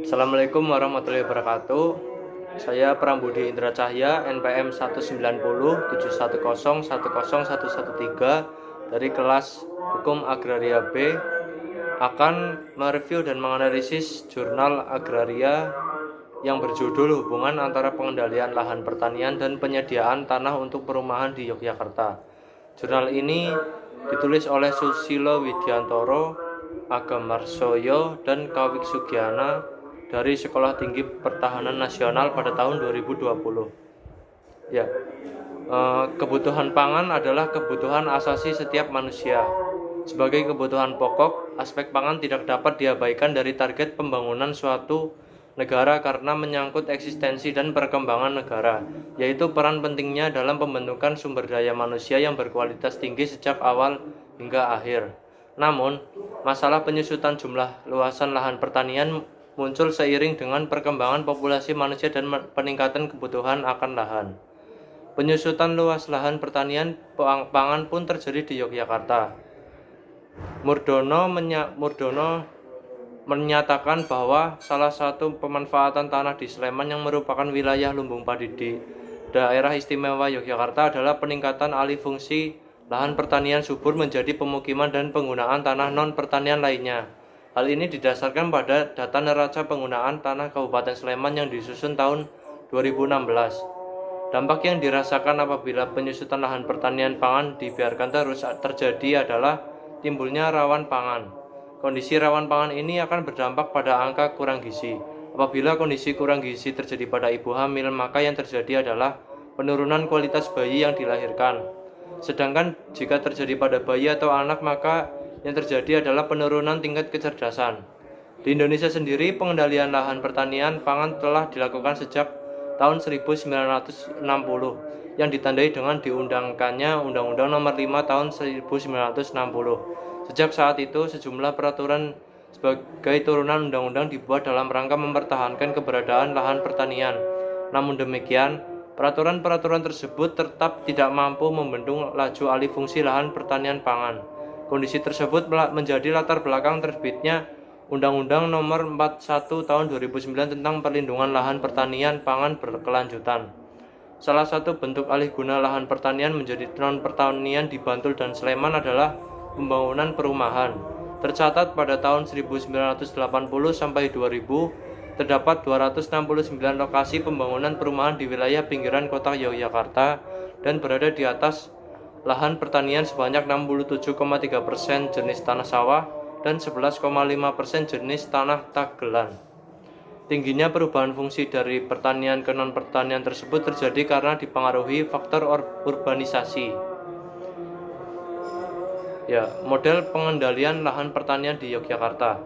Assalamualaikum warahmatullahi wabarakatuh. Saya Prambudi Indra Cahya, NPM 19071010113 dari kelas Hukum Agraria B akan mereview dan menganalisis jurnal agraria yang berjudul Hubungan antara pengendalian lahan pertanian dan penyediaan tanah untuk perumahan di Yogyakarta. Jurnal ini ditulis oleh Susilo Widiantoro, Agam Marsoyo, dan Kawik Sugiana dari Sekolah Tinggi Pertahanan Nasional pada tahun 2020. Kebutuhan pangan adalah kebutuhan asasi setiap manusia. Sebagai kebutuhan pokok, aspek pangan tidak dapat diabaikan dari target pembangunan suatu negara karena menyangkut eksistensi dan perkembangan negara, yaitu peran pentingnya dalam pembentukan sumber daya manusia yang berkualitas tinggi sejak awal hingga akhir. Namun, masalah penyusutan jumlah luasan lahan pertanian muncul seiring dengan perkembangan populasi manusia dan peningkatan kebutuhan akan lahan. Penyusutan luas lahan pertanian pangan pun terjadi di Yogyakarta. Murdono menyatakan bahwa salah satu pemanfaatan tanah di Sleman yang merupakan wilayah lumbung padi di daerah istimewa Yogyakarta adalah peningkatan alih fungsi lahan pertanian subur menjadi pemukiman dan penggunaan tanah non-pertanian lainnya. Hal ini didasarkan pada data neraca penggunaan tanah Kabupaten Sleman yang disusun tahun 2016. Dampak yang dirasakan apabila penyusutan lahan pertanian pangan dibiarkan terus terjadi adalah timbulnya rawan pangan. Kondisi rawan pangan ini akan berdampak pada angka kurang gizi. Apabila kondisi kurang gizi terjadi pada ibu hamil, maka yang terjadi adalah penurunan kualitas bayi yang dilahirkan. Sedangkan jika terjadi pada bayi atau anak, maka yang terjadi adalah penurunan tingkat kecerdasan. Di Indonesia sendiri, pengendalian lahan pertanian pangan telah dilakukan sejak tahun 1960 yang ditandai dengan diundangkannya Undang-Undang Nomor 5 tahun 1960. Sejak saat itu, sejumlah peraturan sebagai turunan undang-undang dibuat dalam rangka mempertahankan keberadaan lahan pertanian. Namun demikian, peraturan-peraturan tersebut tetap tidak mampu membendung laju alih fungsi lahan pertanian pangan. Kondisi tersebut menjadi latar belakang terbitnya Undang-Undang Nomor 41 Tahun 2009 tentang perlindungan lahan pertanian pangan berkelanjutan. Salah satu bentuk alih guna lahan pertanian menjadi non-pertanian di Bantul dan Sleman adalah pembangunan perumahan. Tercatat pada tahun 1980 sampai 2000 terdapat 269 lokasi pembangunan perumahan di wilayah pinggiran kota Yogyakarta dan berada di atas lahan pertanian sebanyak 67,3% jenis tanah sawah dan 11,5% jenis tanah tagelan. Tingginya perubahan fungsi dari pertanian ke non-pertanian tersebut terjadi karena dipengaruhi faktor urbanisasi. Model pengendalian lahan pertanian di Yogyakarta.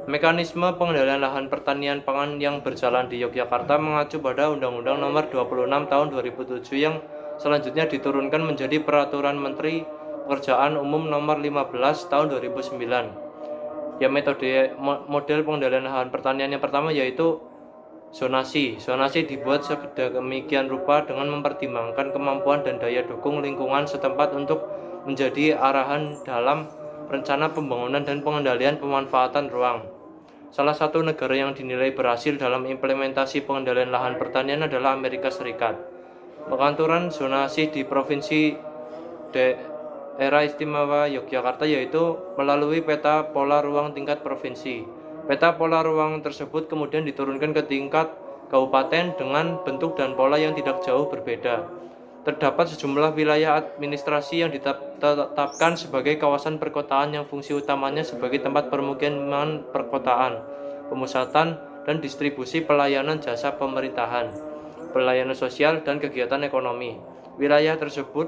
Mekanisme pengendalian lahan pertanian pangan yang berjalan di Yogyakarta mengacu pada Undang-Undang Nomor 26 Tahun 2007 yang selanjutnya diturunkan menjadi Peraturan Menteri Pekerjaan Umum Nomor 15 Tahun 2009. Metode model pengendalian lahan pertanian yang pertama yaitu zonasi. Zonasi dibuat sedemikian rupa dengan mempertimbangkan kemampuan dan daya dukung lingkungan setempat untuk menjadi arahan dalam rencana pembangunan dan pengendalian pemanfaatan ruang. Salah satu negara yang dinilai berhasil dalam implementasi pengendalian lahan pertanian adalah Amerika Serikat. Pengaturan zonasi di Provinsi Daerah Istimewa Yogyakarta yaitu melalui peta pola ruang tingkat provinsi. Peta pola ruang tersebut kemudian diturunkan ke tingkat kabupaten dengan bentuk dan pola yang tidak jauh berbeda. Terdapat sejumlah wilayah administrasi yang ditetapkan sebagai kawasan perkotaan yang fungsi utamanya sebagai tempat permukiman perkotaan, pemusatan dan distribusi pelayanan jasa pemerintahan, pelayanan sosial dan kegiatan ekonomi. Wilayah tersebut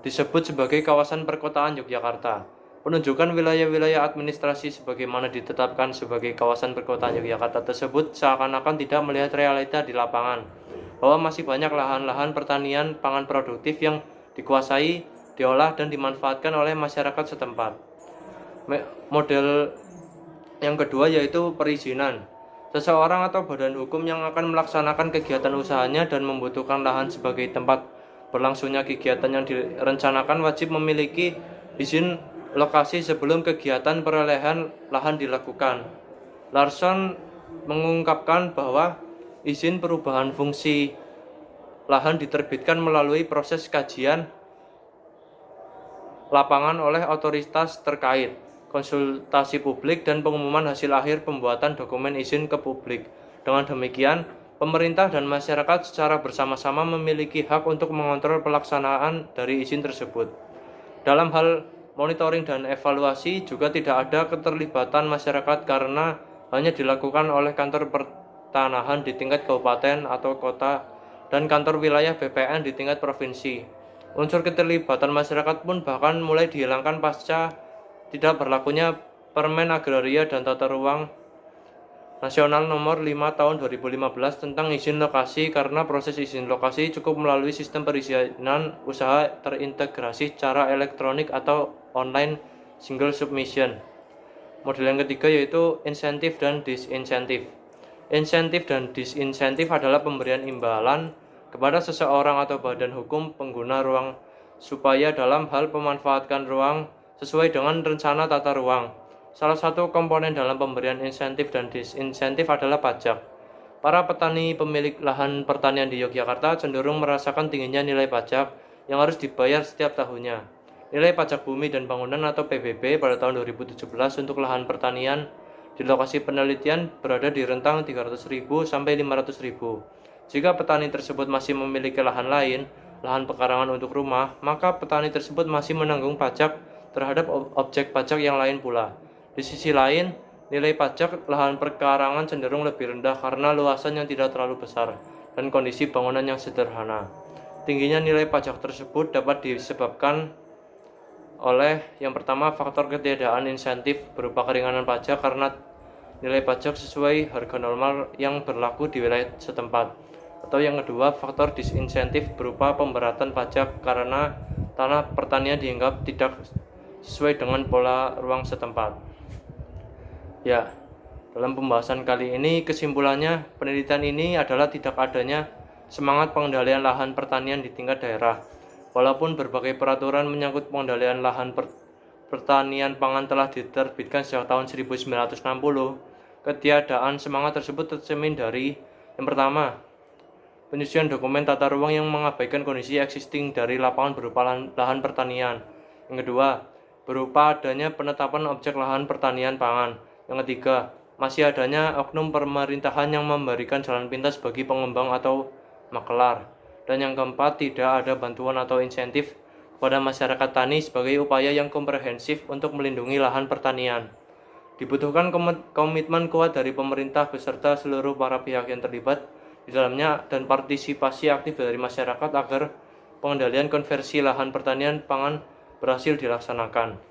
disebut sebagai kawasan perkotaan Yogyakarta. Penunjukan wilayah-wilayah administrasi sebagaimana ditetapkan sebagai kawasan perkotaan Yogyakarta tersebut seakan-akan tidak melihat realita di lapangan, bahwa masih banyak lahan-lahan pertanian pangan produktif yang dikuasai, diolah dan dimanfaatkan oleh masyarakat setempat. Model yang kedua yaitu perizinan. Seseorang atau badan hukum yang akan melaksanakan kegiatan usahanya dan membutuhkan lahan sebagai tempat berlangsungnya kegiatan yang direncanakan wajib memiliki izin lokasi sebelum kegiatan perolehan lahan dilakukan. Larson mengungkapkan bahwa izin perubahan fungsi lahan diterbitkan melalui proses kajian lapangan oleh otoritas terkait, konsultasi publik, dan pengumuman hasil akhir pembuatan dokumen izin ke publik. Dengan demikian, pemerintah dan masyarakat secara bersama-sama memiliki hak untuk mengontrol pelaksanaan dari izin tersebut. Dalam hal monitoring dan evaluasi juga tidak ada keterlibatan masyarakat karena hanya dilakukan oleh kantor pertanahan di tingkat kabupaten atau kota dan kantor wilayah BPN di tingkat provinsi. Unsur keterlibatan masyarakat pun bahkan mulai dihilangkan pasca tidak berlakunya Permen Agraria dan Tata Ruang Nasional Nomor 5 Tahun 2015 tentang izin lokasi, karena proses izin lokasi cukup melalui sistem perizinan usaha terintegrasi secara elektronik atau online single submission. Model yang ketiga yaitu insentif dan disinsentif. Insentif dan disinsentif adalah pemberian imbalan kepada seseorang atau badan hukum pengguna ruang supaya dalam hal memanfaatkan ruang sesuai dengan rencana tata ruang. Salah satu komponen dalam pemberian insentif dan disinsentif adalah pajak. Para petani pemilik lahan pertanian di Yogyakarta cenderung merasakan tingginya nilai pajak yang harus dibayar setiap tahunnya. Nilai pajak bumi dan bangunan atau PBB pada tahun 2017 untuk lahan pertanian di lokasi penelitian berada di rentang 300.000 sampai 500.000. Jika petani tersebut masih memiliki lahan lain, lahan pekarangan untuk rumah, maka petani tersebut masih menanggung pajak terhadap objek pajak yang lain pula. Di sisi lain, nilai pajak lahan pekarangan cenderung lebih rendah karena luasan yang tidak terlalu besar dan kondisi bangunan yang sederhana. Tingginya nilai pajak tersebut dapat disebabkan oleh yang pertama, faktor ketiadaan insentif berupa keringanan pajak karena nilai pajak sesuai harga normal yang berlaku di wilayah setempat. Atau yang kedua, faktor disinsentif berupa pemberatan pajak karena tanah pertanian dianggap tidak sesuai dengan pola ruang setempat. Ya, dalam pembahasan kali ini kesimpulannya, penelitian ini adalah tidak adanya semangat pengendalian lahan pertanian di tingkat daerah. Walaupun berbagai peraturan menyangkut pengendalian lahan pertanian pangan telah diterbitkan sejak tahun 1960, ketiadaan semangat tersebut tercermin dari yang pertama, penyusunan dokumen tata ruang yang mengabaikan kondisi existing dari lapangan berupa lahan pertanian. Yang kedua, berupa adanya penetapan objek lahan pertanian pangan. Yang ketiga, masih adanya oknum pemerintahan yang memberikan jalan pintas bagi pengembang atau makelar. Dan yang keempat, tidak ada bantuan atau insentif kepada masyarakat tani sebagai upaya yang komprehensif untuk melindungi lahan pertanian. Dibutuhkan komitmen kuat dari pemerintah beserta seluruh para pihak yang terlibat di dalamnya dan partisipasi aktif dari masyarakat agar pengendalian konversi lahan pertanian pangan berhasil dilaksanakan.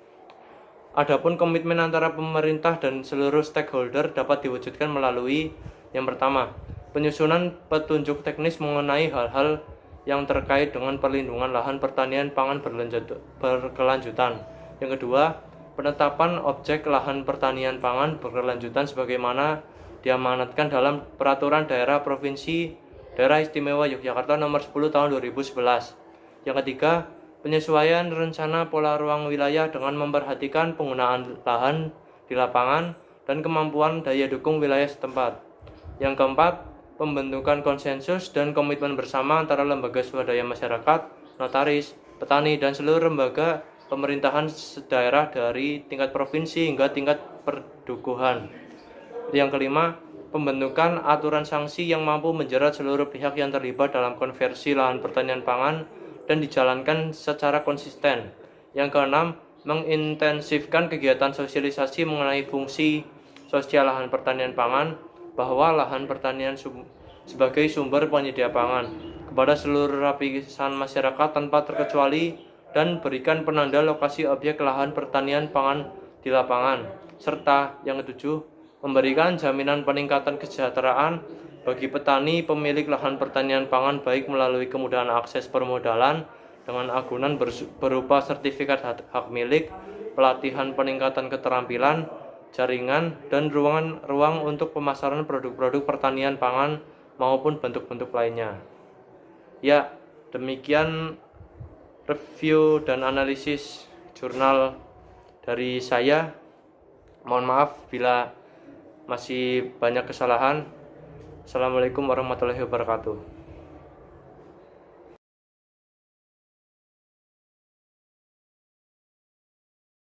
Adapun komitmen antara pemerintah dan seluruh stakeholder dapat diwujudkan melalui yang pertama, penyusunan petunjuk teknis mengenai hal-hal yang terkait dengan perlindungan lahan pertanian pangan berkelanjutan. Yang kedua, penetapan objek lahan pertanian pangan berkelanjutan sebagaimana diamanatkan dalam Peraturan Daerah Provinsi Daerah Istimewa Yogyakarta Nomor 10 Tahun 2011. Yang ketiga, penyesuaian rencana pola ruang wilayah dengan memperhatikan penggunaan lahan di lapangan dan kemampuan daya dukung wilayah setempat. Yang keempat, pembentukan konsensus dan komitmen bersama antara lembaga swadaya masyarakat, notaris, petani, dan seluruh lembaga pemerintahan daerah dari tingkat provinsi hingga tingkat perdukuhan. Yang kelima, pembentukan aturan sanksi yang mampu menjerat seluruh pihak yang terlibat dalam konversi lahan pertanian pangan dan dijalankan secara konsisten. Yang keenam, mengintensifkan kegiatan sosialisasi mengenai fungsi sosial lahan pertanian pangan, bahwa lahan pertanian sebagai sumber penyedia pangan kepada seluruh lapisan masyarakat tanpa terkecuali, dan berikan penanda lokasi objek lahan pertanian pangan di lapangan. Serta yang ketujuh, memberikan jaminan peningkatan kesejahteraan bagi petani pemilik lahan pertanian pangan baik melalui kemudahan akses permodalan dengan agunan berupa sertifikat hak milik, pelatihan peningkatan keterampilan, jaringan, dan ruang untuk pemasaran produk-produk pertanian pangan maupun bentuk-bentuk lainnya. Ya, demikian review dan analisis jurnal dari saya. Mohon maaf bila masih banyak kesalahan. Assalamualaikum warahmatullahi wabarakatuh.